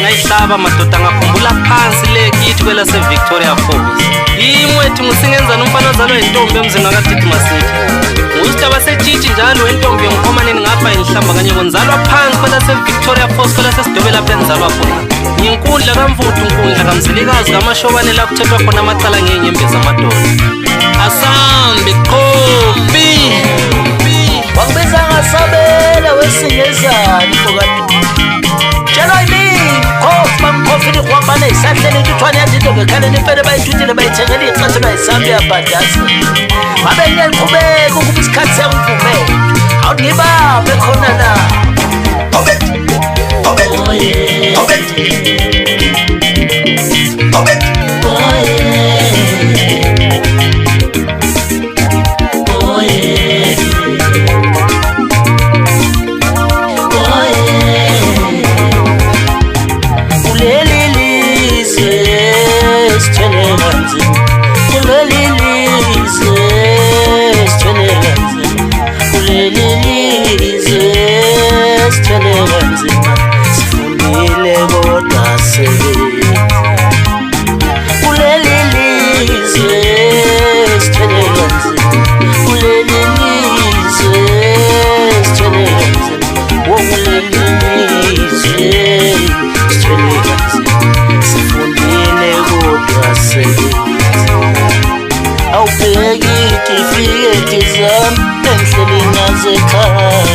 Ngayihlaba madoda ngakhumbula phansi lekithi kwela se-Victoria Falls. Yimwethi musingenzana umfana ozalwa yintombi emzini wakadidi Masithi. Ngusitaba setshitshi njalo wentombi yomkhomaneni ngapha engihlamba kanye konzalwa phansi kwela se-Victoria Falls kwela sesidobela lapha enzalwa khona. Nginkundla kamfuthu nkundla kamzilikazi kamashobane la kuthethwa khona amacala ngey'nyembe zamadoda. Asambe Qofi wangibiza ngasabela wesingezani fokati tshela yini Qofi bamkhofile kwabana isahlele intuthwane yazinto ngekhaleni impela bayithuthile bayithengele iqathe bayisambe yabhadasi babe ngiyayiqhubeka ukuba isikhathi sengivumele awuthi ngibambe khona la awubheki itifikethi zami endleleni yasekhaya